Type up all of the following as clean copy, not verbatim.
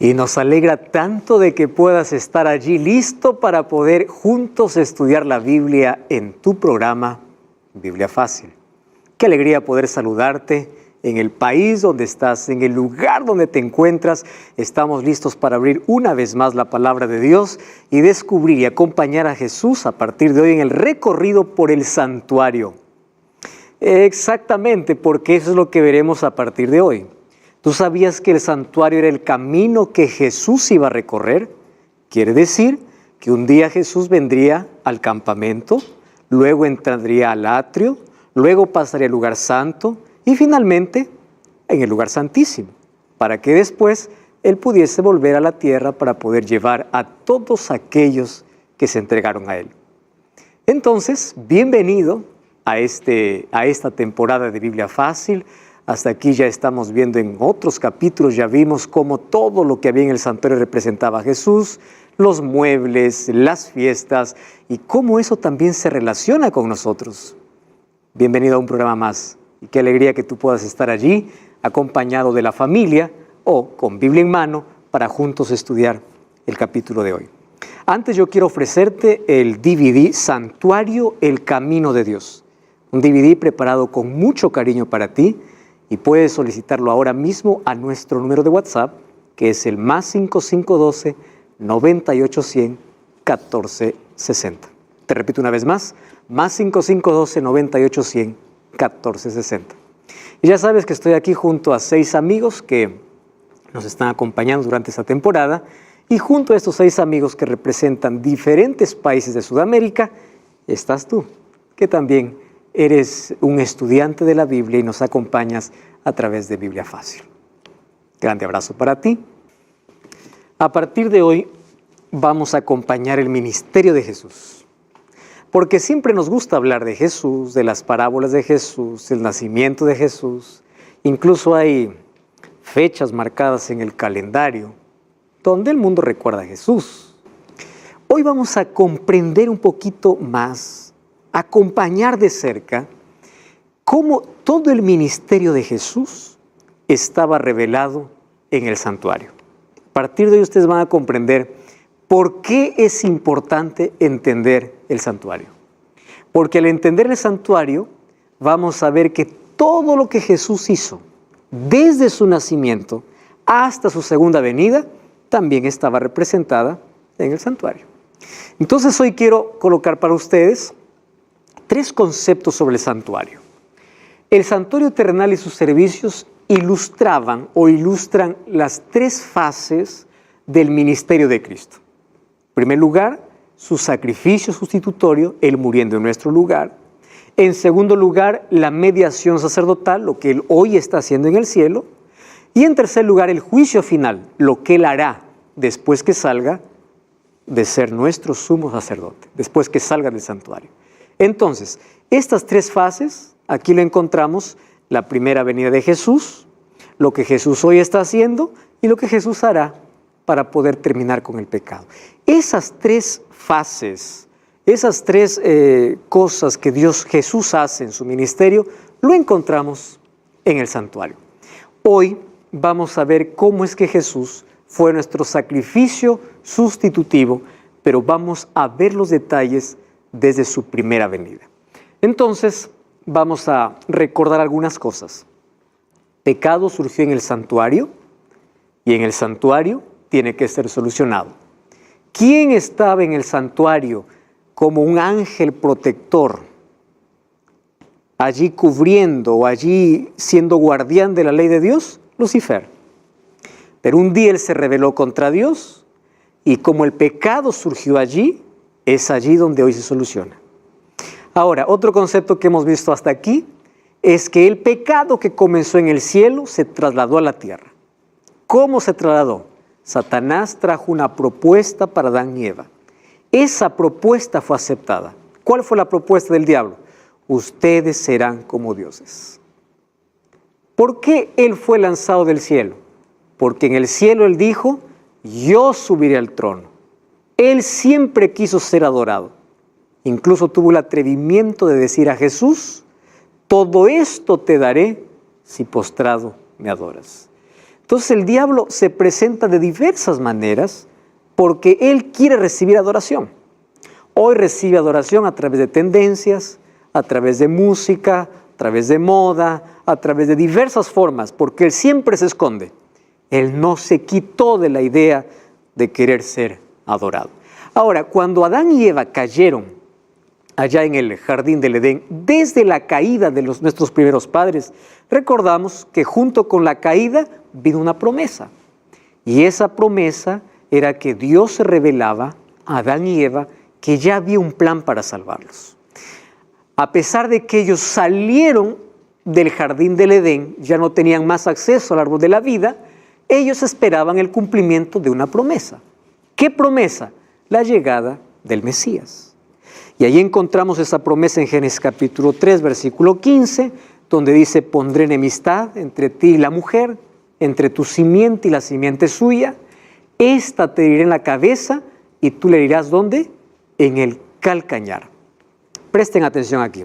Y nos alegra tanto de que puedas estar allí listo para poder juntos estudiar la Biblia en tu programa Biblia Fácil. Qué alegría poder saludarte en el país donde estás, en el lugar donde te encuentras. Estamos listos para abrir una vez más la palabra de Dios y descubrir y acompañar a Jesús a partir de hoy en el recorrido por el santuario. Exactamente, porque eso es lo que veremos a partir de hoy. ¿Tú sabías que el santuario era el camino que Jesús iba a recorrer? Quiere decir que un día Jesús vendría al campamento, luego entraría al atrio, luego pasaría al lugar santo y finalmente en el lugar santísimo, para que después Él pudiese volver a la tierra para poder llevar a todos aquellos que se entregaron a Él. Entonces, bienvenido a esta temporada de Biblia Fácil. Hasta aquí ya estamos viendo en otros capítulos, ya vimos cómo todo lo que había en el santuario representaba a Jesús, los muebles, las fiestas y cómo eso también se relaciona con nosotros. Bienvenido a un programa más y qué alegría que tú puedas estar allí acompañado de la familia o con Biblia en mano para juntos estudiar el capítulo de hoy. Antes yo quiero ofrecerte el DVD Santuario, el Camino de Dios. Un DVD preparado con mucho cariño para ti. Y puedes solicitarlo ahora mismo a nuestro número de WhatsApp, que es el +5512 9810 1460. Te repito una vez más, +5512 9810 1460. Y ya sabes que estoy aquí junto a 6 amigos que nos están acompañando durante esta temporada, y junto a estos 6 amigos que representan diferentes países de Sudamérica, estás tú, que también eres un estudiante de la Biblia y nos acompañas a través de Biblia Fácil. Grande abrazo para ti. A partir de hoy vamos a acompañar el ministerio de Jesús, porque siempre nos gusta hablar de Jesús, de las parábolas de Jesús, el nacimiento de Jesús. Incluso hay fechas marcadas en el calendario donde el mundo recuerda a Jesús. Hoy vamos a comprender un poquito más, acompañar de cerca cómo todo el ministerio de Jesús estaba revelado en el santuario. A partir de hoy ustedes van a comprender por qué es importante entender el santuario. Porque al entender el santuario vamos a ver que todo lo que Jesús hizo desde su nacimiento hasta su segunda venida también estaba representada en el santuario. Entonces hoy quiero colocar para ustedes 3 conceptos sobre el santuario. El santuario terrenal y sus servicios ilustran las 3 fases del ministerio de Cristo. En primer lugar, su sacrificio sustitutorio, Él muriendo en nuestro lugar. En segundo lugar, la mediación sacerdotal, lo que Él hoy está haciendo en el cielo. Y en tercer lugar, el juicio final, lo que Él hará después que salga de ser nuestro sumo sacerdote, después que salga del santuario. Entonces, estas 3 fases, aquí lo encontramos: la primera venida de Jesús, lo que Jesús hoy está haciendo y lo que Jesús hará para poder terminar con el pecado. Esas 3 fases, esas 3 cosas que Jesús hace en su ministerio, lo encontramos en el santuario. Hoy vamos a ver cómo es que Jesús fue nuestro sacrificio sustitutivo, pero vamos a ver los detalles desde su primera venida. Entonces, vamos a recordar algunas cosas. Pecado surgió en el santuario y en el santuario tiene que ser solucionado. ¿Quién estaba en el santuario como un ángel protector, allí cubriendo o allí siendo guardián de la ley de Dios? Lucifer. Pero un día él se rebeló contra Dios y como el pecado surgió allí, es allí donde hoy se soluciona. Ahora, otro concepto que hemos visto hasta aquí es que el pecado que comenzó en el cielo se trasladó a la tierra. ¿Cómo se trasladó? Satanás trajo una propuesta para Adán y Eva. Esa propuesta fue aceptada. ¿Cuál fue la propuesta del diablo? Ustedes serán como dioses. ¿Por qué él fue lanzado del cielo? Porque en el cielo él dijo: yo subiré al trono. Él siempre quiso ser adorado. Incluso tuvo el atrevimiento de decir a Jesús: todo esto te daré si postrado me adoras. Entonces el diablo se presenta de diversas maneras porque él quiere recibir adoración. Hoy recibe adoración a través de tendencias, a través de música, a través de moda, a través de diversas formas, porque él siempre se esconde. Él no se quitó de la idea de querer ser adorado. Ahora, cuando Adán y Eva cayeron allá en el jardín del Edén, desde la caída de nuestros primeros padres, recordamos que junto con la caída vino una promesa. Y esa promesa era que Dios se revelaba a Adán y Eva que ya había un plan para salvarlos. A pesar de que ellos salieron del jardín del Edén, ya no tenían más acceso al árbol de la vida, ellos esperaban el cumplimiento de una promesa. ¿Qué promesa? La llegada del Mesías. Y ahí encontramos esa promesa en Génesis capítulo 3, versículo 15, donde dice: pondré enemistad entre ti y la mujer, entre tu simiente y la simiente suya. Esta te herirá en la cabeza y tú le herirás, ¿dónde? En el calcañar. Presten atención aquí.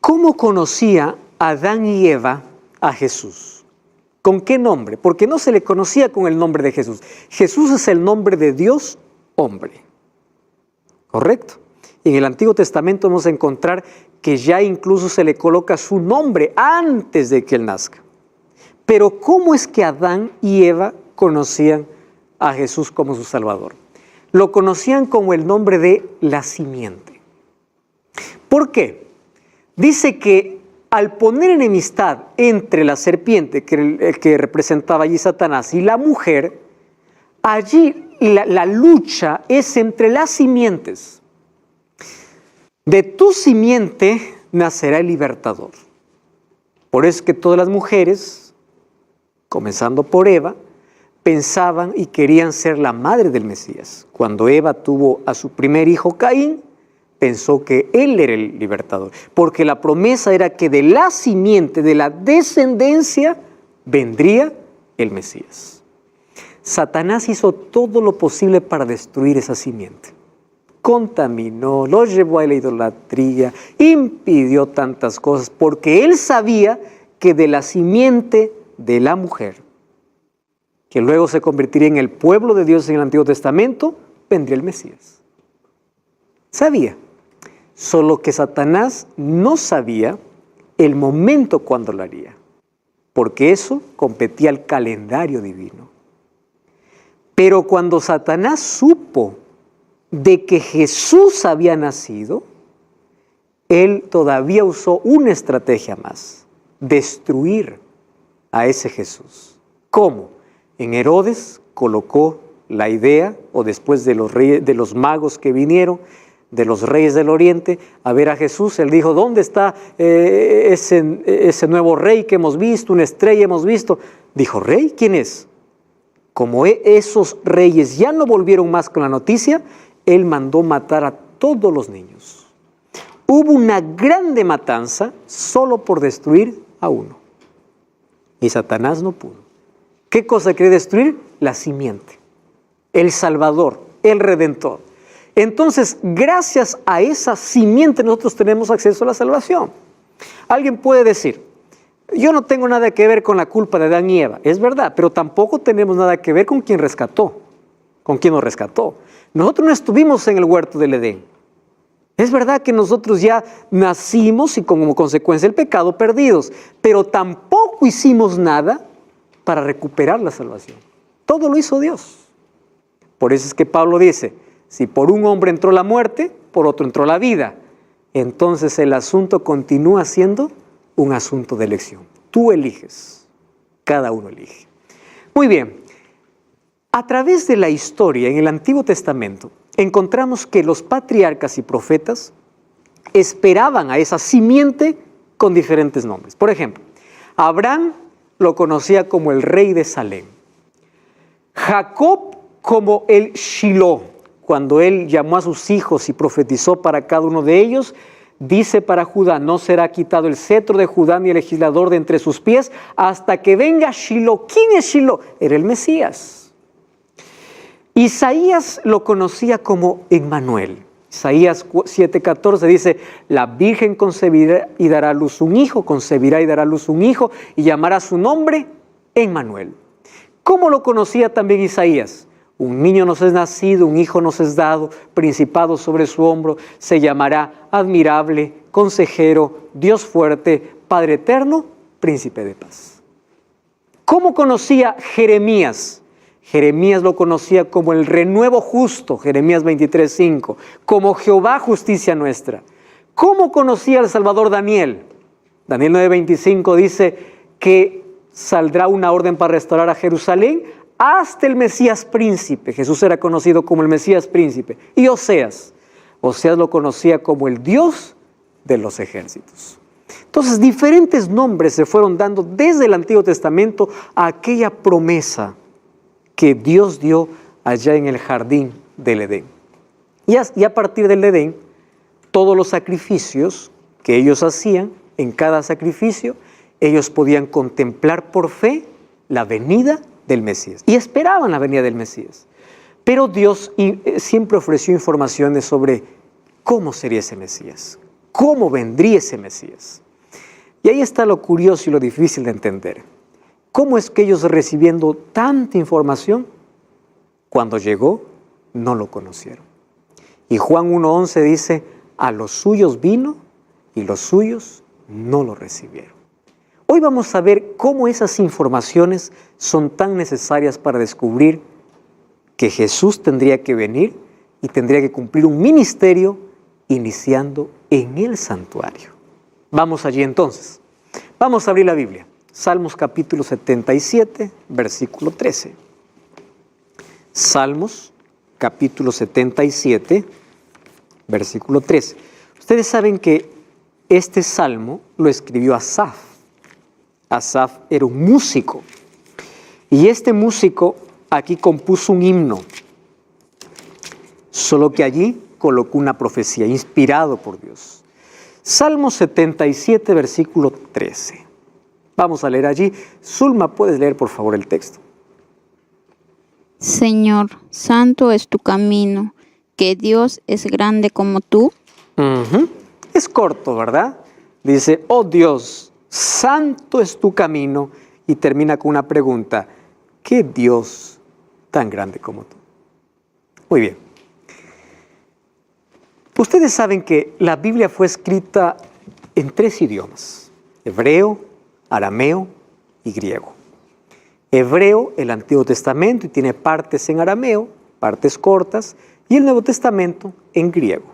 ¿Cómo conocía Adán y Eva a Jesús? ¿Con qué nombre? Porque no se le conocía con el nombre de Jesús. Jesús es el nombre de Dios hombre. ¿Correcto? Y en el Antiguo Testamento vamos a encontrar que ya incluso se le coloca su nombre antes de que él nazca. Pero ¿cómo es que Adán y Eva conocían a Jesús como su Salvador? Lo conocían como el nombre de la simiente. ¿Por qué? Dice que al poner enemistad entre la serpiente, que representaba allí Satanás, y la mujer, allí la lucha es entre las simientes. De tu simiente nacerá el libertador. Por eso es que todas las mujeres, comenzando por Eva, pensaban y querían ser la madre del Mesías. Cuando Eva tuvo a su primer hijo Caín, pensó que él era el libertador, porque la promesa era que de la simiente, de la descendencia, vendría el Mesías. Satanás hizo todo lo posible para destruir esa simiente. Contaminó, lo llevó a la idolatría, impidió tantas cosas, porque él sabía que de la simiente de la mujer, que luego se convertiría en el pueblo de Dios en el Antiguo Testamento, vendría el Mesías. Sabía. Solo que Satanás no sabía el momento cuando lo haría, porque eso competía al calendario divino. Pero cuando Satanás supo de que Jesús había nacido, él todavía usó una estrategia más: destruir a ese Jesús. ¿Cómo? En Herodes colocó la idea, o después de los magos que vinieron, de los reyes del oriente, a ver a Jesús. Él dijo: ¿dónde está ese nuevo rey que hemos visto? Una estrella hemos visto. Dijo: ¿rey? ¿Quién es? Como esos reyes ya no volvieron más con la noticia, él mandó matar a todos los niños. Hubo una grande matanza solo por destruir a uno. Y Satanás no pudo. ¿Qué cosa quiere destruir? La simiente, el Salvador, el Redentor. Entonces, gracias a esa simiente nosotros tenemos acceso a la salvación. Alguien puede decir: yo no tengo nada que ver con la culpa de Adán y Eva. Es verdad, pero tampoco tenemos nada que ver con quien rescató, con quien nos rescató. Nosotros no estuvimos en el huerto del Edén. Es verdad que nosotros ya nacimos y como consecuencia del pecado perdidos, pero tampoco hicimos nada para recuperar la salvación. Todo lo hizo Dios. Por eso es que Pablo dice: si por un hombre entró la muerte, por otro entró la vida. Entonces el asunto continúa siendo un asunto de elección. Tú eliges, cada uno elige. Muy bien, a través de la historia en el Antiguo Testamento encontramos que los patriarcas y profetas esperaban a esa simiente con diferentes nombres. Por ejemplo, Abraham lo conocía como el rey de Salem, Jacob como el Shiloh. Cuando él llamó a sus hijos y profetizó para cada uno de ellos, dice para Judá: no será quitado el cetro de Judá ni el legislador de entre sus pies hasta que venga Shiloh. ¿Quién es Shiloh? Era el Mesías. Isaías lo conocía como Emmanuel. Isaías 7:14 dice, la Virgen concebirá y dará a luz un hijo, concebirá y dará a luz un hijo, y llamará su nombre Emmanuel. ¿Cómo lo conocía también Isaías? Un niño nos es nacido, un hijo nos es dado, principado sobre su hombro, se llamará admirable, consejero, Dios fuerte, Padre eterno, príncipe de paz. ¿Cómo conocía Jeremías? Jeremías lo conocía como el renuevo justo, Jeremías 23:5, como Jehová justicia nuestra. ¿Cómo conocía el Salvador Daniel? Daniel 9:25 dice que saldrá una orden para restaurar a Jerusalén hasta el Mesías príncipe. Jesús era conocido como el Mesías príncipe. Y Oseas lo conocía como el Dios de los ejércitos. Entonces, diferentes nombres se fueron dando desde el Antiguo Testamento a aquella promesa que Dios dio allá en el jardín del Edén. Y a partir del Edén, todos los sacrificios que ellos hacían, en cada sacrificio, ellos podían contemplar por fe la venida del Mesías. Y esperaban la venida del Mesías. Pero Dios siempre ofreció informaciones sobre cómo sería ese Mesías, cómo vendría ese Mesías. Y ahí está lo curioso y lo difícil de entender. ¿Cómo es que ellos, recibiendo tanta información, cuando llegó, no lo conocieron? Y Juan 1:11 dice, a los suyos vino y los suyos no lo recibieron. Hoy vamos a ver cómo esas informaciones son tan necesarias para descubrir que Jesús tendría que venir y tendría que cumplir un ministerio iniciando en el santuario. Vamos allí entonces. Vamos a abrir la Biblia. Salmos capítulo 77, versículo 13. Salmos capítulo 77, versículo 13. Ustedes saben que este salmo lo escribió Asaf. Asaf era un músico. Y este músico aquí compuso un himno. Solo que allí colocó una profecía, inspirado por Dios. Salmo 77, versículo 13. Vamos a leer allí. Zulma, ¿puedes leer por favor el texto? Señor, santo es tu camino, que Dios es grande como tú. Es corto, ¿verdad? Dice, oh Dios, santo es tu camino, y termina con una pregunta, ¿qué Dios tan grande como tú? Muy bien. Ustedes saben que la Biblia fue escrita en 3 idiomas, hebreo, arameo y griego. Hebreo, el Antiguo Testamento, y tiene partes en arameo, partes cortas, y el Nuevo Testamento en griego.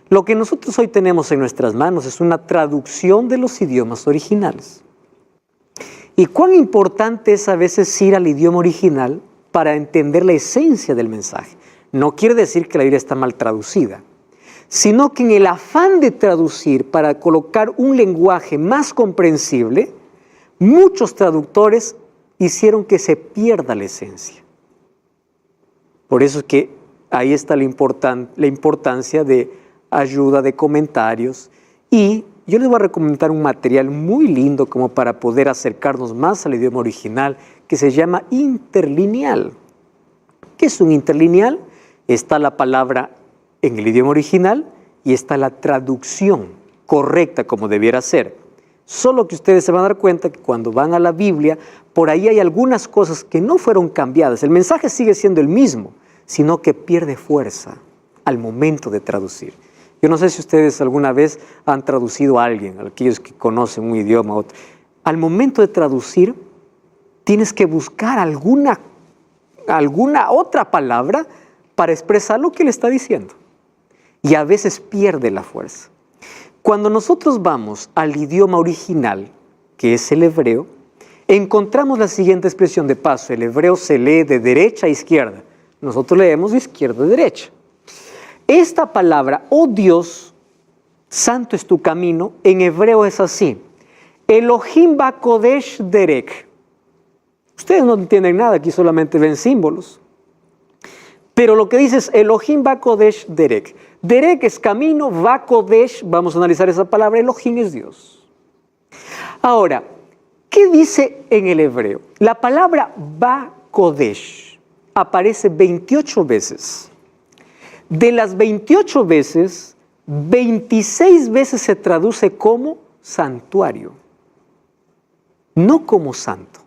Lo que nosotros hoy tenemos en nuestras manos es una traducción de los idiomas originales. Y cuán importante es a veces ir al idioma original para entender la esencia del mensaje. No quiere decir que la Biblia está mal traducida, sino que en el afán de traducir para colocar un lenguaje más comprensible, muchos traductores hicieron que se pierda la esencia. Por eso es que ahí está la importancia de ayuda, de comentarios, y yo les voy a recomendar un material muy lindo como para poder acercarnos más al idioma original, que se llama interlineal. ¿Qué es un interlineal? Está la palabra en el idioma original y está la traducción correcta como debiera ser. Solo que ustedes se van a dar cuenta que cuando van a la Biblia, por ahí hay algunas cosas que no fueron cambiadas. El mensaje sigue siendo el mismo, sino que pierde fuerza al momento de traducir. Yo no sé si ustedes alguna vez han traducido a alguien, a aquellos que conocen un idioma u otro. Al momento de traducir, tienes que buscar alguna otra palabra para expresar lo que le está diciendo. Y a veces pierde la fuerza. Cuando nosotros vamos al idioma original, que es el hebreo, encontramos la siguiente expresión de paso. El hebreo se lee de derecha a izquierda. Nosotros leemos de izquierda a derecha. Esta palabra, oh Dios, santo es tu camino, en hebreo es así. Elohim Bakodesh Derek. Ustedes no entienden nada, aquí solamente ven símbolos. Pero lo que dice es Elohim Bakodesh Derek. Derek es camino, Bakodesh, vamos a analizar esa palabra, Elohim es Dios. Ahora, ¿qué dice en el hebreo? La palabra Bakodesh aparece 28 veces. De las 28 veces, 26 veces se traduce como santuario, no como santo,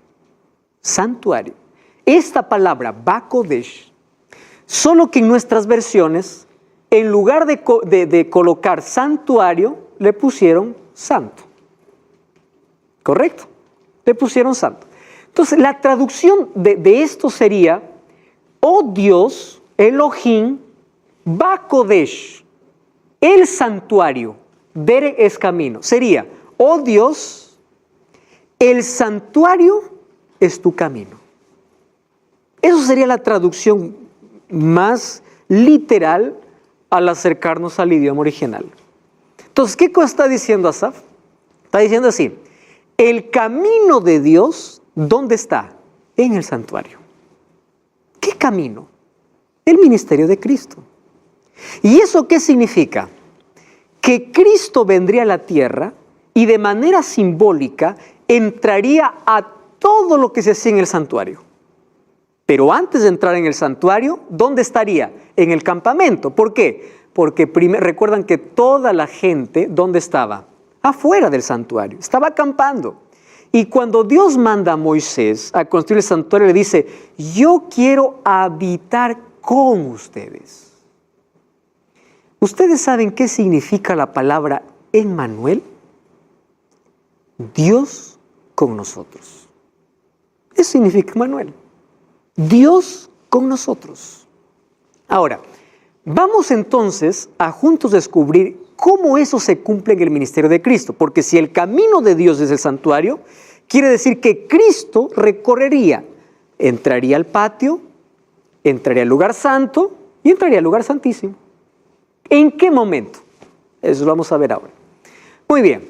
santuario. Esta palabra, Bakodesh, solo que en nuestras versiones, en lugar de colocar santuario, le pusieron santo. ¿Correcto? Le pusieron santo. Entonces, la traducción de esto sería, oh Dios, Elohim, Bakodesh, el santuario, Derek es camino. Sería, oh Dios, el santuario es tu camino. Eso sería la traducción más literal al acercarnos al idioma original. Entonces, ¿qué cosa está diciendo Asaf? Está diciendo así, el camino de Dios, ¿dónde está? En el santuario. ¿Qué camino? El ministerio de Cristo. ¿Y eso qué significa? Que Cristo vendría a la tierra y de manera simbólica entraría a todo lo que se hacía en el santuario. Pero antes de entrar en el santuario, ¿dónde estaría? En el campamento. ¿Por qué? Porque recuerdan que toda la gente, ¿dónde estaba? Afuera del santuario, estaba acampando. Y cuando Dios manda a Moisés a construir el santuario, le dice, yo quiero habitar con ustedes. ¿Ustedes saben qué significa la palabra Emmanuel? Dios con nosotros. Eso significa Emmanuel. Dios con nosotros. Ahora, vamos entonces a juntos descubrir cómo eso se cumple en el ministerio de Cristo. Porque si el camino de Dios es el santuario, quiere decir que Cristo recorrería, entraría al patio, entraría al lugar santo y entraría al lugar santísimo. ¿En qué momento? Eso lo vamos a ver ahora. Muy bien.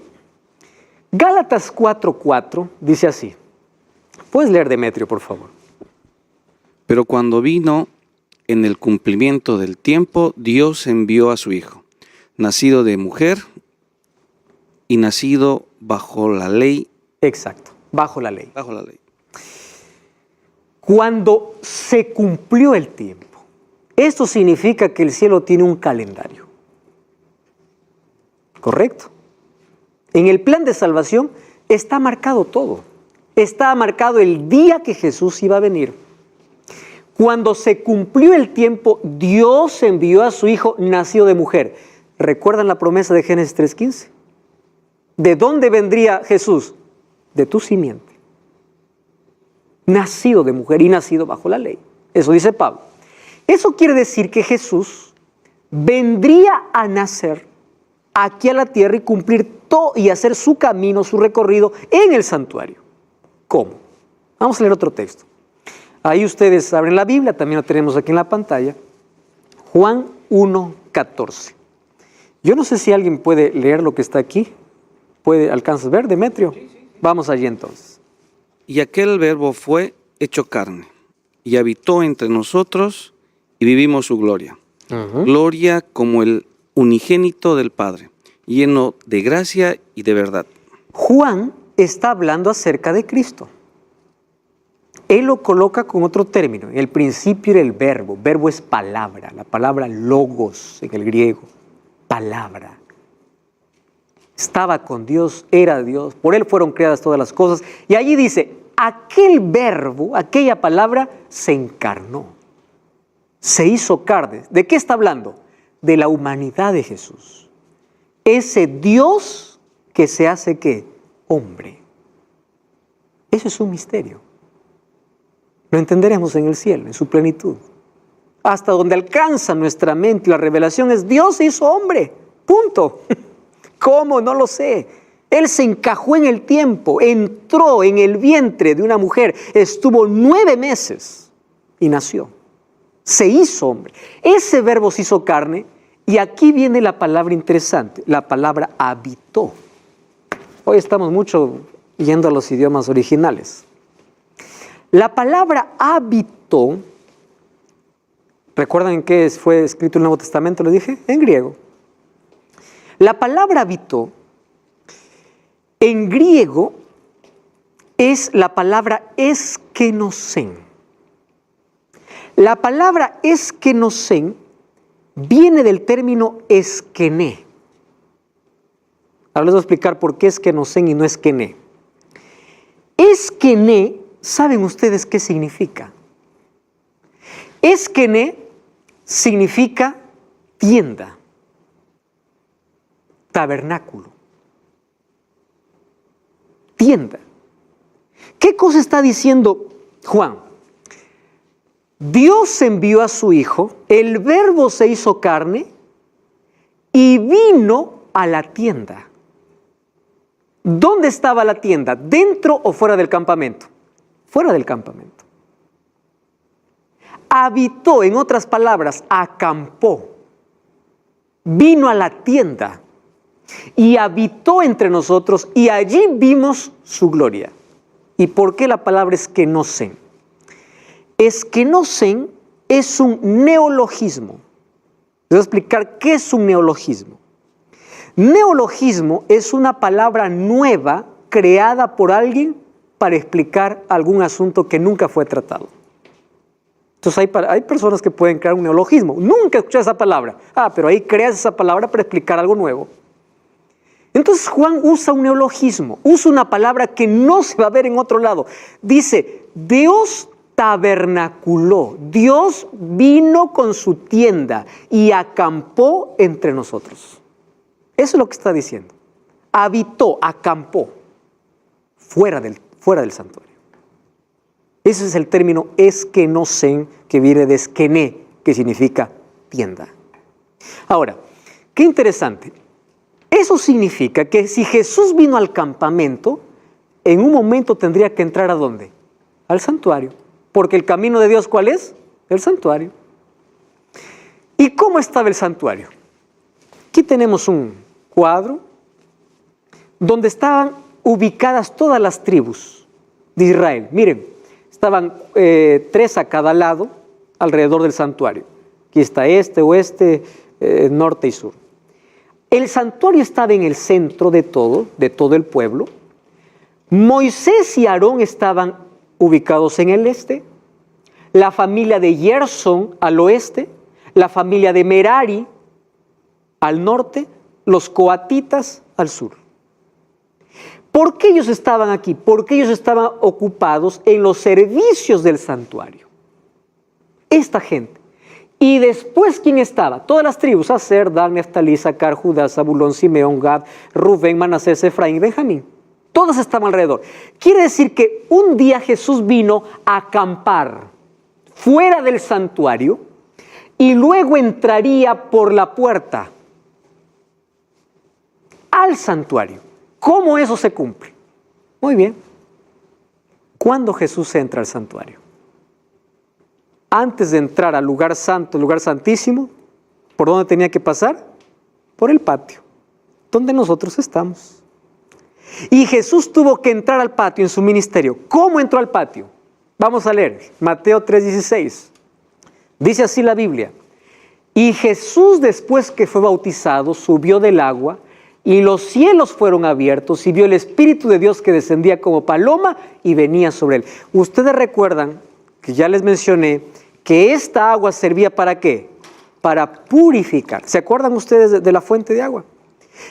Gálatas 4:4 dice así. ¿Puedes leer, Demetrio, por favor? Pero cuando vino en el cumplimiento del tiempo, Dios envió a su Hijo, nacido de mujer y nacido bajo la ley. Exacto, bajo la ley. Bajo la ley. Cuando se cumplió el tiempo. Esto significa que el cielo tiene un calendario. ¿Correcto? En el plan de salvación está marcado todo. Está marcado el día que Jesús iba a venir. Cuando se cumplió el tiempo, Dios envió a su Hijo nacido de mujer. ¿Recuerdan la promesa de Génesis 3:15? ¿De dónde vendría Jesús? De tu simiente. Nacido de mujer y nacido bajo la ley. Eso dice Pablo. Eso quiere decir que Jesús vendría a nacer aquí a la tierra y cumplir todo y hacer su camino, su recorrido en el santuario. ¿Cómo? Vamos a leer otro texto. Ahí ustedes abren la Biblia, también lo tenemos aquí en la pantalla. Juan 1:14. Yo no sé si alguien puede leer lo que está aquí. ¿Alcanzas a ver, Demetrio? Sí. Vamos allí entonces. Y aquel verbo fue hecho carne y habitó entre nosotros y vivimos su gloria. Gloria como el unigénito del Padre, lleno de gracia y de verdad. Juan está hablando acerca de Cristo. Él lo coloca con otro término. En el principio era el verbo. Verbo es palabra. La palabra logos en el griego. Palabra. Estaba con Dios, era Dios. Por Él fueron creadas todas las cosas. Y allí dice, aquel verbo, aquella palabra, se encarnó. Se hizo carne. ¿De qué está hablando? De la humanidad de Jesús. Ese Dios que se hace, ¿qué? Hombre. Eso es un misterio. Lo entenderemos en el cielo, en su plenitud. Hasta donde alcanza nuestra mente la revelación es Dios se hizo hombre. Punto. ¿Cómo? No lo sé. Él se encajó en el tiempo, entró en el vientre de una mujer, estuvo 9 meses y nació. Se hizo hombre. Ese verbo se hizo carne y aquí viene la palabra interesante, la palabra habitó. Hoy estamos mucho yendo a los idiomas originales. La palabra habitó, ¿recuerdan en qué fue escrito el Nuevo Testamento? Lo dije, en griego. La palabra habitó, en griego, es la palabra eskenosen. La palabra eskenosen viene del término esquené. Ahora les voy a explicar por qué esquenocén y no esquené. Esquené, ¿saben ustedes qué significa? Esquené significa tienda, tabernáculo, tienda. ¿Qué cosa está diciendo Juan? Dios envió a su Hijo, el Verbo se hizo carne y vino a la tienda. ¿Dónde estaba la tienda? ¿Dentro o fuera del campamento? Fuera del campamento. Habitó, en otras palabras, acampó. Vino a la tienda y habitó entre nosotros y allí vimos su gloria. ¿Y por qué la palabra esquenocén? Esquenocén es un neologismo. Les voy a explicar qué es un neologismo. Neologismo es una palabra nueva creada por alguien para explicar algún asunto que nunca fue tratado. Entonces hay personas que pueden crear un neologismo. Nunca escuché esa palabra. Pero ahí creas esa palabra para explicar algo nuevo. Entonces Juan usa un neologismo, usa una palabra que no se va a ver en otro lado. Dice, Dios tabernaculó, Dios vino con su tienda y acampó entre nosotros. Eso es lo que está diciendo. Habitó, acampó, fuera del santuario. Ese es el término esquenocén, que viene de esquené, que significa tienda. Ahora, qué interesante. Eso significa que si Jesús vino al campamento, en un momento tendría que entrar ¿a dónde? Al santuario. Porque el camino de Dios, ¿cuál es? El santuario. ¿Y cómo estaba el santuario? Aquí tenemos un cuadro donde estaban ubicadas todas las tribus de Israel. Miren, estaban 3 a cada lado alrededor del santuario. Aquí está este, oeste, norte y sur. El santuario estaba en el centro de todo el pueblo. Moisés y Aarón estaban ubicados en el este, la familia de Gersón al oeste, la familia de Merari al norte, los coatitas al sur. ¿Por qué ellos estaban aquí? Porque ellos estaban ocupados en los servicios del santuario. Esta gente. Y después, ¿quién estaba? Todas las tribus: Aser, Dan, Neftalí, Sacar, Judá, Zabulón, Simeón, Gad, Rubén, Manasés, Efraín y Benjamín. Todas estaban alrededor. Quiere decir que un día Jesús vino a acampar fuera del santuario y luego entraría por la puerta al santuario. ¿Cómo eso se cumple? Muy bien. ¿Cuándo Jesús entra al santuario? Antes de entrar al lugar santo, el lugar santísimo, ¿por dónde tenía que pasar? Por el patio, donde nosotros estamos. Y Jesús tuvo que entrar al patio en su ministerio. ¿Cómo entró al patio? Vamos a leer Mateo 3:16. Dice así la Biblia: y Jesús, después que fue bautizado, subió del agua, y los cielos fueron abiertos, y vio el Espíritu de Dios que descendía como paloma y venía sobre él. Ustedes recuerdan que ya les mencioné que esta agua servía ¿para qué? Para purificar. ¿Se acuerdan ustedes de la fuente de agua?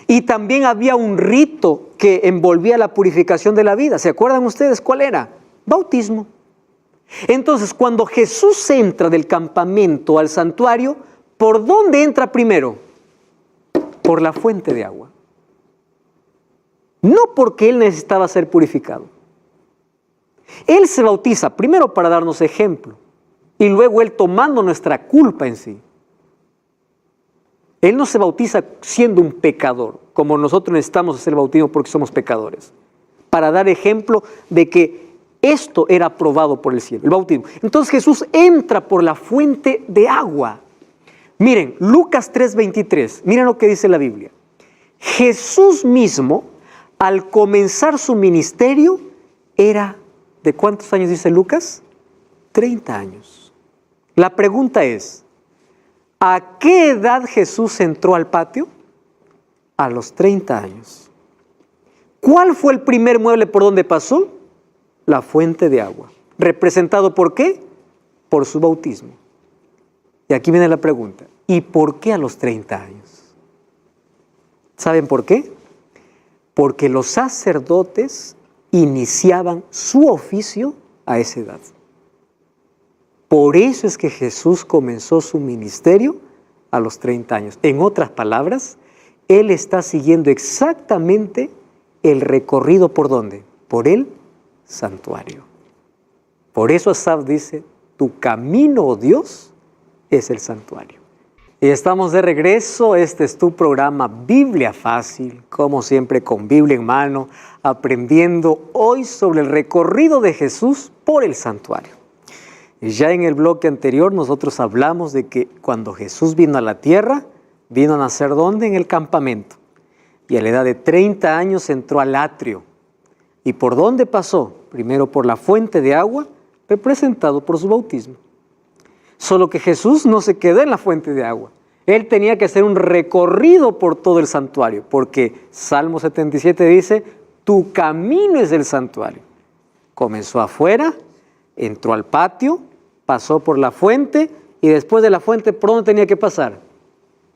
Y también había un rito que envolvía la purificación de la vida. ¿Se acuerdan ustedes cuál era? Bautismo. Entonces, cuando Jesús entra del campamento al santuario, ¿por dónde entra primero? Por la fuente de agua. No porque él necesitaba ser purificado. Él se bautiza primero para darnos ejemplo y luego él tomando nuestra culpa en sí. Él no se bautiza siendo un pecador, como nosotros necesitamos hacer el bautismo porque somos pecadores, para dar ejemplo de que esto era aprobado por el cielo, el bautismo. Entonces Jesús entra por la fuente de agua. Miren, Lucas 3:23, miren lo que dice la Biblia. Jesús mismo, al comenzar su ministerio, era, ¿de cuántos años dice Lucas? 30 años. La pregunta es, ¿a qué edad Jesús entró al patio? A los 30 años. ¿Cuál fue el primer mueble por donde pasó? La fuente de agua. ¿Representado por qué? Por su bautismo. Y aquí viene la pregunta, ¿y por qué a los 30 años? ¿Saben por qué? Porque los sacerdotes iniciaban su oficio a esa edad. Por eso es que Jesús comenzó su ministerio a los 30 años. En otras palabras, Él está siguiendo exactamente el recorrido ¿por dónde? Por el santuario. Por eso Asaf dice, tu camino, oh Dios, es el santuario. Y estamos de regreso, este es tu programa Biblia Fácil, como siempre con Biblia en mano, aprendiendo hoy sobre el recorrido de Jesús por el santuario. Y ya en el bloque anterior nosotros hablamos de que cuando Jesús vino a la tierra, vino a nacer ¿dónde? En el campamento. Y a la edad de 30 años entró al atrio. ¿Y por dónde pasó? Primero por la fuente de agua, representado por su bautismo. Solo que Jesús no se quedó en la fuente de agua. Él tenía que hacer un recorrido por todo el santuario, porque Salmo 77 dice, tu camino es el santuario. Comenzó afuera, entró al patio, pasó por la fuente, y después de la fuente, ¿por dónde tenía que pasar?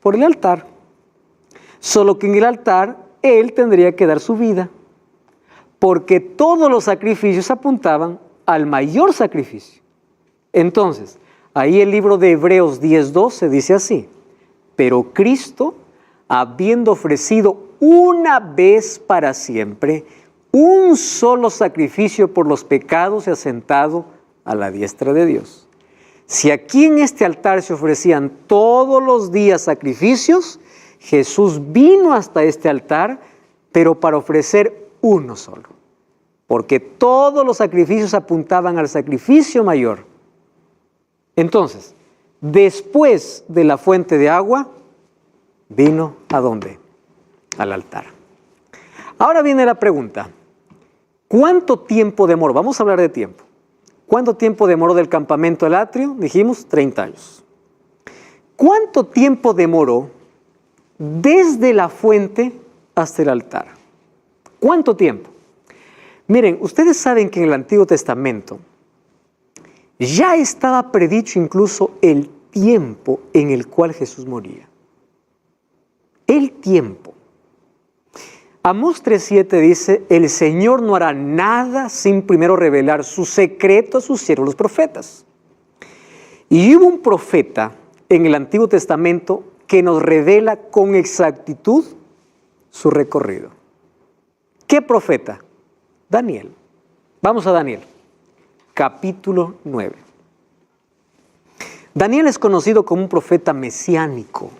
Por el altar. Solo que en el altar, Él tendría que dar su vida, porque todos los sacrificios apuntaban al mayor sacrificio. Entonces, ahí el libro de Hebreos 10:12 dice así, pero Cristo, habiendo ofrecido una vez para siempre un solo sacrificio por los pecados, se ha sentado a la diestra de Dios. Si aquí en este altar se ofrecían todos los días sacrificios, Jesús vino hasta este altar, pero para ofrecer uno solo. Porque todos los sacrificios apuntaban al sacrificio mayor. Entonces, después de la fuente de agua, vino ¿a dónde? Al altar. Ahora viene la pregunta, ¿cuánto tiempo demoró? Vamos a hablar de tiempo. ¿Cuánto tiempo demoró del campamento al atrio? Dijimos 30 años. ¿Cuánto tiempo demoró desde la fuente hasta el altar? ¿Cuánto tiempo? Miren, ustedes saben que en el Antiguo Testamento ya estaba predicho incluso el tiempo en el cual Jesús moría. El tiempo. Amós 3:7 dice, el Señor no hará nada sin primero revelar su secreto a sus siervos los profetas. Y hubo un profeta en el Antiguo Testamento que nos revela con exactitud su recorrido. ¿Qué profeta? Daniel. Vamos a Daniel, capítulo 9. Daniel es conocido como un profeta mesiánico,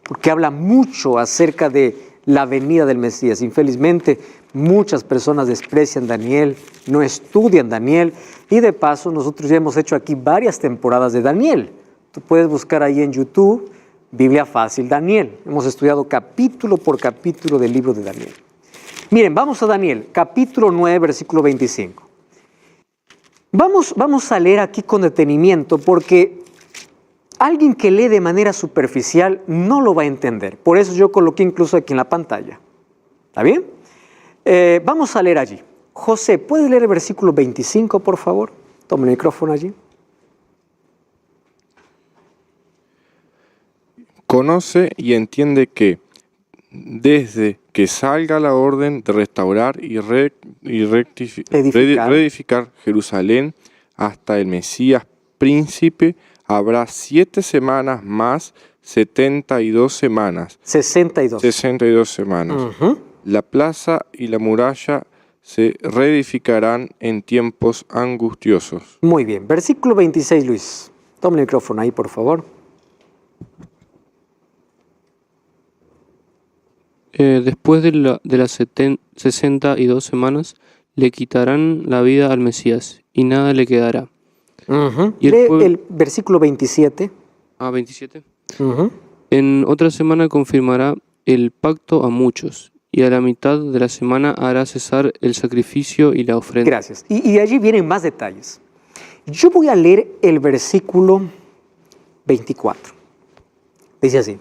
porque habla mucho acerca de la venida del Mesías. Infelizmente, muchas personas desprecian Daniel, no estudian Daniel, y de paso nosotros ya hemos hecho aquí varias temporadas de Daniel. Tú puedes buscar ahí en YouTube, Biblia Fácil Daniel. Hemos estudiado capítulo por capítulo del libro de Daniel. Miren, vamos a Daniel, capítulo 9, versículo 25. Vamos a leer aquí con detenimiento porque alguien que lee de manera superficial no lo va a entender. Por eso yo coloqué incluso aquí en la pantalla. ¿Está bien? Vamos a leer allí. José, ¿puedes leer el versículo 25, por favor? Toma el micrófono allí. Conoce y entiende que desde que salga la orden de restaurar y reedificar Jerusalén hasta el Mesías príncipe, habrá 7 semanas más 72 semanas. 62 semanas. La plaza y la muralla se reedificarán en tiempos angustiosos. Muy bien. Versículo 26, Luis. Toma el micrófono ahí, por favor. Después de las 62 semanas, le quitarán la vida al Mesías y nada le quedará. Y el versículo 27. 27. En otra semana confirmará el pacto a muchos y a la mitad de la semana hará cesar el sacrificio y la ofrenda. Gracias. Y allí vienen más detalles. Yo voy a leer el versículo 24. Dice así.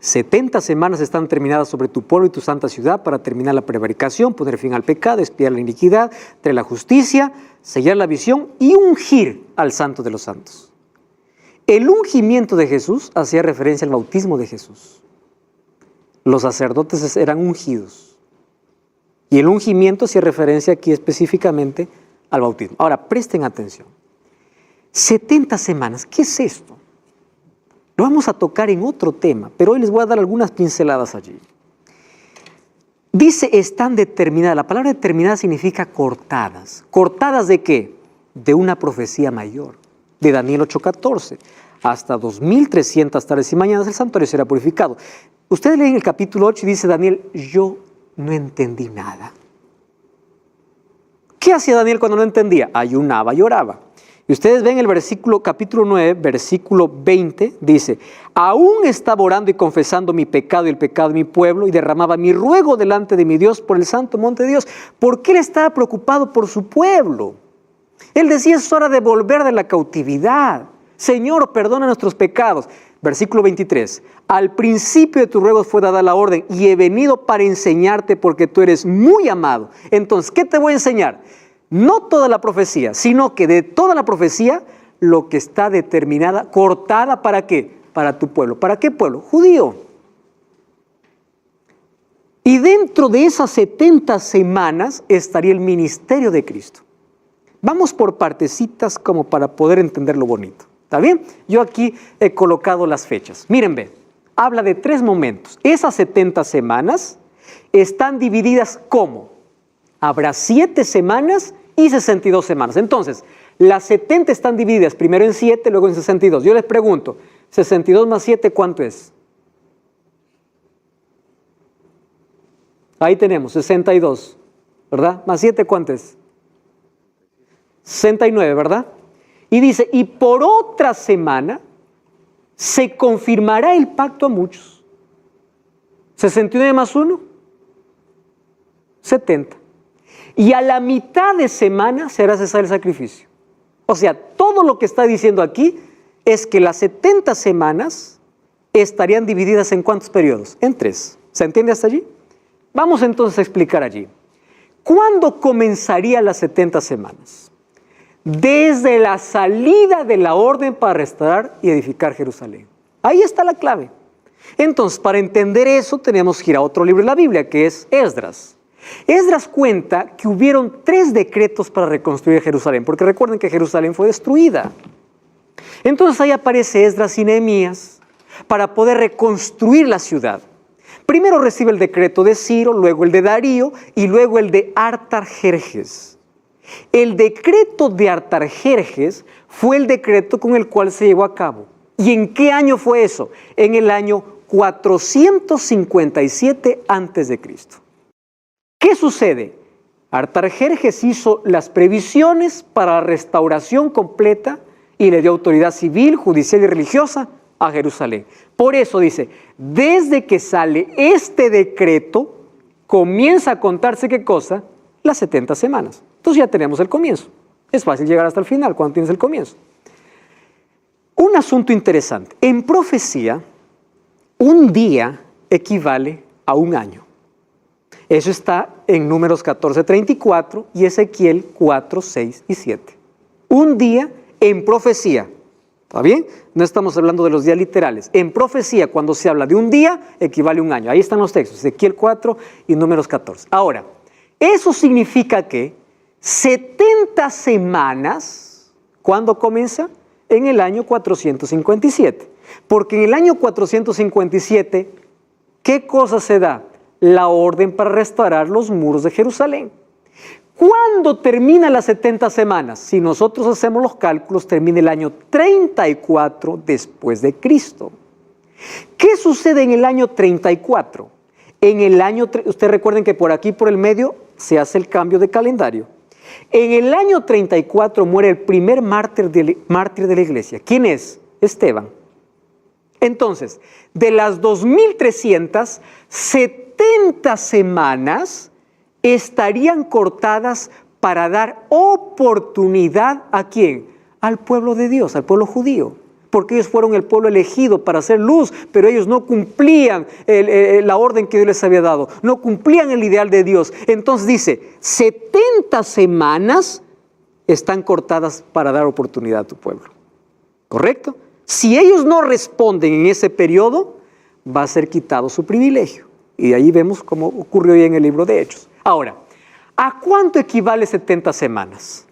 70 semanas están terminadas sobre tu pueblo y tu santa ciudad para terminar la prevaricación, poner fin al pecado, expiar la iniquidad, traer la justicia, sellar la visión y ungir al santo de los santos. El ungimiento de Jesús hacía referencia al bautismo de Jesús. Los sacerdotes eran ungidos. Y el ungimiento hacía referencia aquí específicamente al bautismo. Ahora, presten atención. 70 semanas, ¿qué es esto? Lo vamos a tocar en otro tema, pero hoy les voy a dar algunas pinceladas allí. Dice, están determinadas. La palabra determinada significa cortadas. ¿Cortadas de qué? De una profecía mayor, de Daniel 8:14. Hasta 2300 tardes y mañanas el santuario será purificado. Ustedes leen el capítulo 8 y dice Daniel, yo no entendí nada. ¿Qué hacía Daniel cuando no entendía? Ayunaba y oraba. Y ustedes ven el capítulo 9, versículo 20, dice, aún estaba orando y confesando mi pecado y el pecado de mi pueblo y derramaba mi ruego delante de mi Dios por el santo monte de Dios, porque él estaba preocupado por su pueblo. Él decía, es hora de volver de la cautividad. Señor, perdona nuestros pecados. Versículo 23, al principio de tus ruegos fue dada la orden y he venido para enseñarte porque tú eres muy amado. Entonces, ¿qué te voy a enseñar? No toda la profecía, sino que de toda la profecía, lo que está determinada, cortada, ¿para qué? Para tu pueblo. ¿Para qué pueblo? Judío. Y dentro de esas 70 semanas estaría el ministerio de Cristo. Vamos por partecitas como para poder entender lo bonito. ¿Está bien? Yo aquí he colocado las fechas. Miren, ve, habla de 3 momentos. Esas 70 semanas están divididas ¿cómo? Habrá 7 semanas y 62 semanas. Entonces, las 70 están divididas primero en 7, luego en 62. Yo les pregunto, 62 más 7, ¿cuánto es? Ahí tenemos, 62, ¿verdad? Más 7, ¿cuánto es? 69, ¿verdad? Y dice, y por otra semana se confirmará el pacto a muchos. 69 más 1, 70. Y a la mitad de semana se hará cesar el sacrificio. O sea, todo lo que está diciendo aquí es que las 70 semanas estarían divididas ¿en cuántos periodos? En 3. ¿Se entiende hasta allí? Vamos entonces a explicar allí. ¿Cuándo comenzarían las 70 semanas? Desde la salida de la orden para restaurar y edificar Jerusalén. Ahí está la clave. Entonces, para entender eso, tenemos que ir a otro libro de la Biblia, que es Esdras. Esdras cuenta que hubieron 3 decretos para reconstruir Jerusalén, porque recuerden que Jerusalén fue destruida. Entonces ahí aparece Esdras y Nehemías para poder reconstruir la ciudad. Primero recibe el decreto de Ciro, luego el de Darío y luego el de Artajerjes. El decreto de Artajerjes fue el decreto con el cual se llevó a cabo. ¿Y en qué año fue eso? En el año 457 a.C. ¿Qué sucede? Artajerjes hizo las previsiones para la restauración completa y le dio autoridad civil, judicial y religiosa a Jerusalén. Por eso dice, desde que sale este decreto, comienza a contarse ¿qué cosa? Las 70 semanas. Entonces ya tenemos el comienzo. Es fácil llegar hasta el final cuando tienes el comienzo. Un asunto interesante. En profecía, un día equivale a un año. Eso está en Números 14:34 y Ezequiel 4, 6 y 7. Un día en profecía. ¿Está bien? No estamos hablando de los días literales. En profecía, cuando se habla de un día, equivale a un año. Ahí están los textos, Ezequiel 4 y Números 14. Ahora, eso significa que 70 semanas, ¿cuándo comienza? En el año 457. Porque en el año 457, ¿qué cosa se da? La orden para restaurar los muros de Jerusalén. ¿Cuándo termina las 70 semanas? Si nosotros hacemos los cálculos, termina el año 34 después de Cristo. ¿Qué sucede en el año 34? En el año, ustedes recuerden que por aquí, por el medio, se hace el cambio de calendario. En el año 34 muere el primer mártir de la iglesia. ¿Quién es? Esteban. Entonces, de las 2300, 70 semanas estarían cortadas para dar oportunidad ¿a quién? Al pueblo de Dios, al pueblo judío. Porque ellos fueron el pueblo elegido para hacer luz, pero ellos no cumplían la orden que Dios les había dado, no cumplían el ideal de Dios. Entonces dice, 70 semanas están cortadas para dar oportunidad a tu pueblo. ¿Correcto? Si ellos no responden en ese periodo, va a ser quitado su privilegio. Y ahí vemos cómo ocurrió ya en el libro de Hechos. Ahora, ¿a cuánto equivale 70 semanas?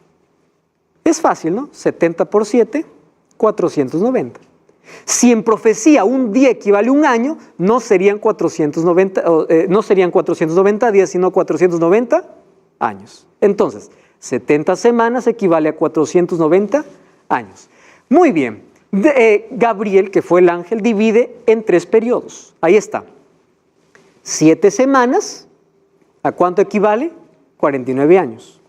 Es fácil, ¿no? 70 por 7, 490. Si en profecía un día equivale a un año, no serían 490 días, sino 490 años. Entonces, 70 semanas equivale a 490 años. Muy bien. Gabriel, que fue el ángel, divide en 3 periodos. Ahí está. 7 semanas, ¿a cuánto equivale? 49 años.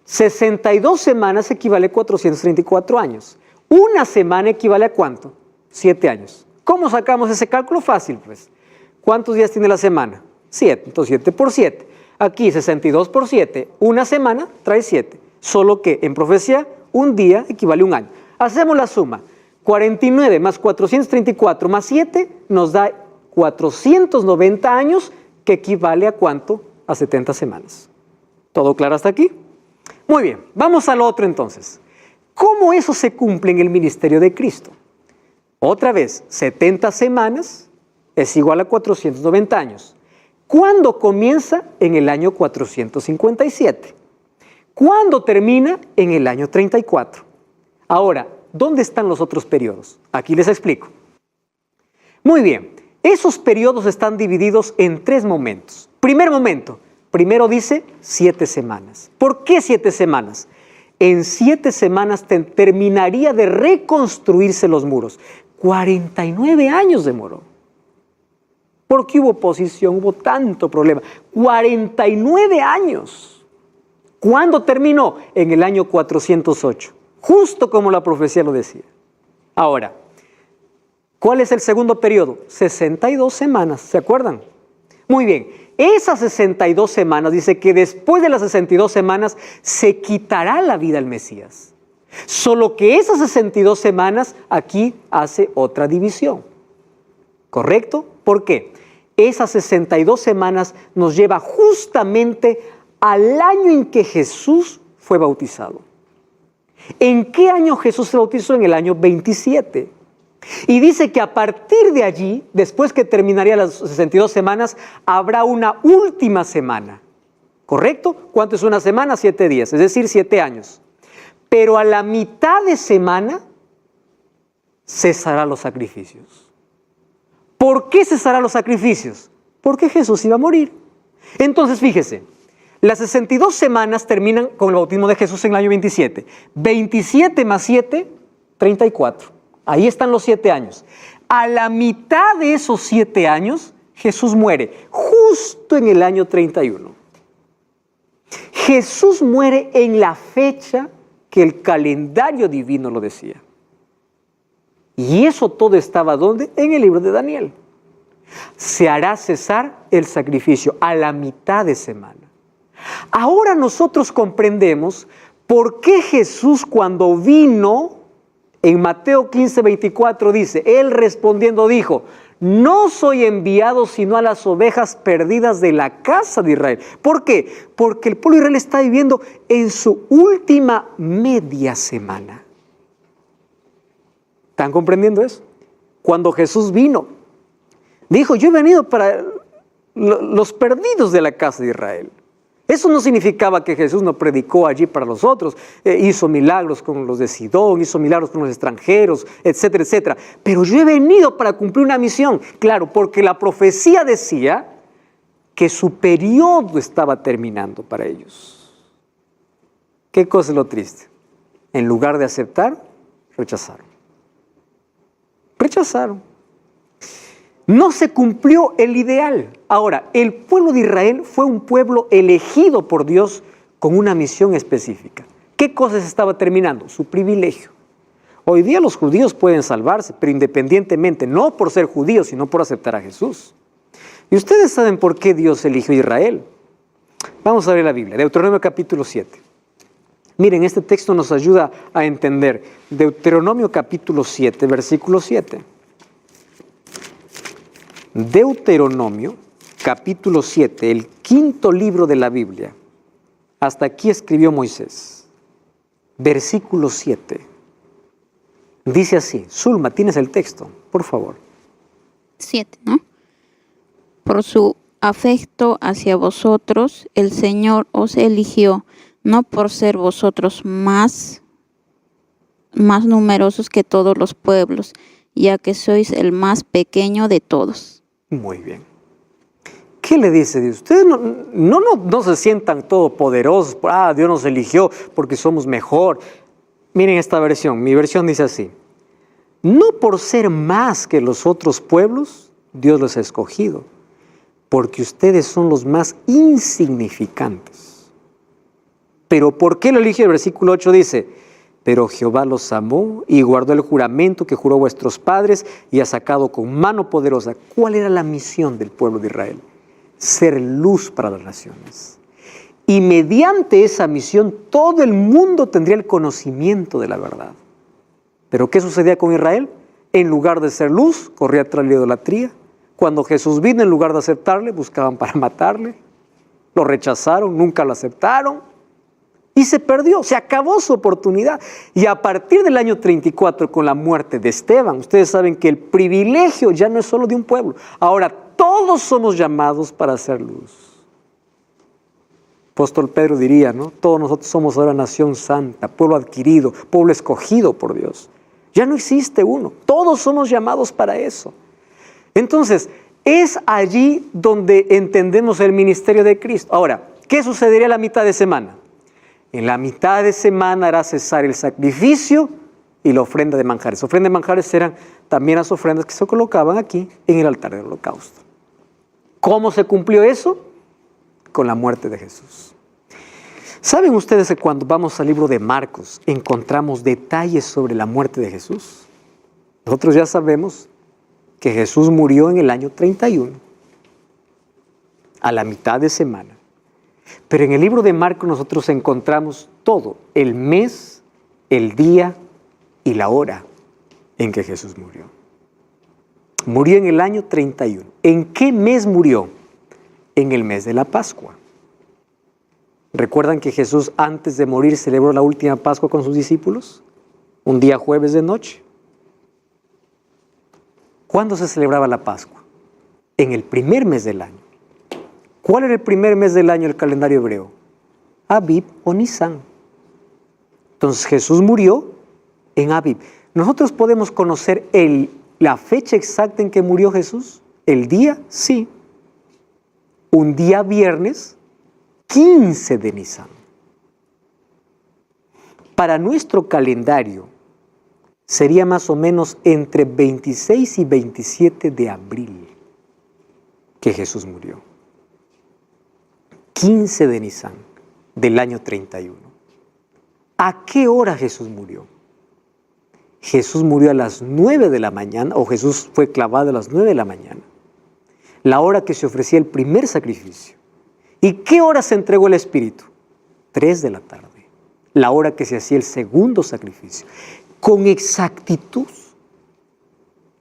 62 semanas equivale a 434 años. Una semana equivale a ¿cuánto? 7 años. ¿Cómo sacamos ese cálculo? Fácil, pues. ¿Cuántos días tiene la semana? 7. Entonces 7 por 7. Aquí 62 por 7. Una semana trae 7. Solo que en profecía un día equivale a un año. Hacemos la suma. 49 más 434 más 7 nos da 490 años, que equivale a ¿cuánto? A 70 semanas. ¿Todo claro hasta aquí? Muy bien, vamos al otro entonces. ¿Cómo eso se cumple en el ministerio de Cristo? Otra vez, 70 semanas es igual a 490 años. ¿Cuándo comienza? En el año 457. ¿Cuándo termina? En el año 34. Ahora, ¿dónde están los otros periodos? Aquí les explico. Muy bien, esos periodos están divididos en 3 momentos. Primer momento, primero dice 7 semanas. ¿Por qué 7 semanas? En 7 semanas terminaría de reconstruirse los muros. 49 años demoró. Porque hubo oposición, hubo tanto problema. 49 años. ¿Cuándo terminó? En el año 408. Justo como la profecía lo decía. Ahora, ¿cuál es el segundo periodo? 62 semanas, ¿se acuerdan? Muy bien, esas 62 semanas, dice que después de las 62 semanas se quitará la vida al Mesías. Solo que esas 62 semanas aquí hace otra división. ¿Correcto? ¿Por qué? Esas 62 semanas nos lleva justamente al año en que Jesús fue bautizado. ¿En qué año Jesús se bautizó? En el año 27. Y dice que a partir de allí, después que terminaría las 62 semanas, habrá una última semana. ¿Correcto? ¿Cuánto es una semana? 7 días, es decir, 7 años. Pero a la mitad de semana cesarán los sacrificios. ¿Por qué cesarán los sacrificios? Porque Jesús iba a morir. Entonces, fíjese, las 62 semanas terminan con el bautismo de Jesús en el año 27. 27 más 7, 34. Ahí están los 7 años. A la mitad de esos 7 años, Jesús muere, justo en el año 31. Jesús muere en la fecha que el calendario divino lo decía. Y eso todo estaba ¿dónde? En el libro de Daniel. Se hará cesar el sacrificio a la mitad de semana. Ahora nosotros comprendemos por qué Jesús, cuando vino, en Mateo 15, 24 dice, Él respondiendo dijo, no soy enviado sino a las ovejas perdidas de la casa de Israel. ¿Por qué? Porque el pueblo de Israel está viviendo en su última media semana. ¿Están comprendiendo eso? Cuando Jesús vino, dijo, yo he venido para los perdidos de la casa de Israel. Eso no significaba que Jesús no predicó allí para los otros, hizo milagros con los de Sidón, hizo milagros con los extranjeros, etcétera, etcétera. Pero yo he venido para cumplir una misión, claro, porque la profecía decía que su periodo estaba terminando para ellos. ¿Qué cosa es lo triste? En lugar de aceptar, rechazaron. Rechazaron. No se cumplió el ideal. Ahora, el pueblo de Israel fue un pueblo elegido por Dios con una misión específica. ¿Qué cosa se estaba terminando? Su privilegio. Hoy día los judíos pueden salvarse, pero independientemente, no por ser judíos, sino por aceptar a Jesús. Y ustedes saben por qué Dios eligió a Israel. Vamos a ver la Biblia, Deuteronomio capítulo 7. Miren, este texto nos ayuda a entender. Deuteronomio capítulo 7, versículo 7. Deuteronomio, capítulo 7, el 5.º libro de la Biblia. Hasta aquí escribió Moisés. Versículo 7. Dice así, Zulma, tienes el texto, por favor. 7, ¿no? Por su afecto hacia vosotros, el Señor os eligió, no por ser vosotros más numerosos que todos los pueblos, ya que sois el más pequeño de todos. Muy bien. ¿Qué le dice Dios? Ustedes no se sientan todopoderosos. Dios nos eligió porque somos mejor. Miren esta versión. Mi versión dice así. No por ser más que los otros pueblos, Dios los ha escogido, porque ustedes son los más insignificantes. Pero ¿por qué lo eligió? El versículo 8 dice, pero Jehová los amó y guardó el juramento que juró vuestros padres y ha sacado con mano poderosa. ¿Cuál era la misión del pueblo de Israel? Ser luz para las naciones. Y mediante esa misión todo el mundo tendría el conocimiento de la verdad. ¿Pero qué sucedía con Israel? En lugar de ser luz, corría tras la idolatría. Cuando Jesús vino, en lugar de aceptarle, buscaban para matarle. Lo rechazaron, nunca lo aceptaron. Y se perdió, se acabó su oportunidad. Y a partir del año 34, con la muerte de Esteban, ustedes saben que el privilegio ya no es solo de un pueblo. Ahora todos somos llamados para hacer luz. Apóstol Pedro diría, ¿no? Todos nosotros somos ahora nación santa, pueblo adquirido, pueblo escogido por Dios. Ya no existe uno, todos somos llamados para eso. Entonces, es allí donde entendemos el ministerio de Cristo. Ahora, ¿qué sucedería a la mitad de semana? En la mitad de semana hará cesar el sacrificio y la ofrenda de manjares. Ofrenda de manjares eran también las ofrendas que se colocaban aquí en el altar del holocausto. ¿Cómo se cumplió eso? Con la muerte de Jesús. ¿Saben ustedes que cuando vamos al libro de Marcos encontramos detalles sobre la muerte de Jesús? Nosotros ya sabemos que Jesús murió en el año 31, a la mitad de semana. Pero en el libro de Marcos nosotros encontramos todo, el mes, el día y la hora en que Jesús murió. Murió en el año 31. ¿En qué mes murió? En el mes de la Pascua. ¿Recuerdan que Jesús antes de morir celebró la última Pascua con sus discípulos? Un día jueves de noche. ¿Cuándo se celebraba la Pascua? En el primer mes del año. ¿Cuál era el primer mes del año del calendario hebreo? Abib o Nisán. Entonces Jesús murió en Abib. ¿Nosotros podemos conocer la fecha exacta en que murió Jesús? ¿El día? Sí. Un día viernes, 15 de Nisán. Para nuestro calendario sería más o menos entre 26 y 27 de abril que Jesús murió. 15 de Nisán del año 31. ¿A qué hora Jesús murió? Jesús murió a las 9 de la mañana, o Jesús fue clavado a las 9 de la mañana. La hora que se ofrecía el primer sacrificio. ¿Y qué hora se entregó el Espíritu? 3 de la tarde. La hora que se hacía el segundo sacrificio. Con exactitud.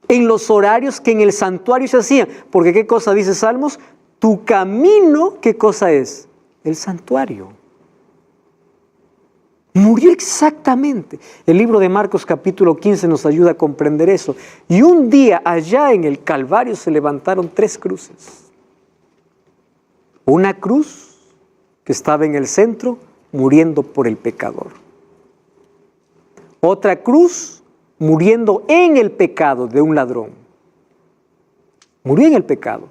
En los horarios que en el santuario se hacían. Porque ¿qué cosa dice Salmos? Tu camino, ¿qué cosa es? El santuario. Murió exactamente. El libro de Marcos capítulo 15 nos ayuda a comprender eso. Y un día allá en el Calvario se levantaron 3 cruces. Una cruz que estaba en el centro muriendo por el pecador. Otra cruz muriendo en el pecado de un ladrón. Murió en el pecado.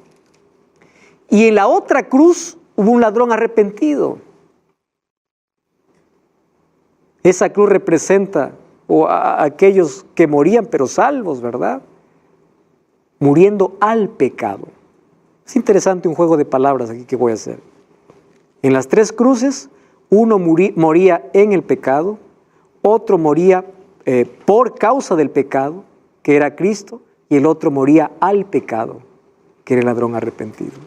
Y en la otra cruz hubo un ladrón arrepentido. Esa cruz representa a aquellos que morían pero salvos, ¿verdad? Muriendo al pecado. Es interesante un juego de palabras aquí que voy a hacer. En las 3 cruces, uno moría en el pecado, otro moría por causa del pecado, que era Cristo, y el otro moría al pecado, que era el ladrón arrepentido.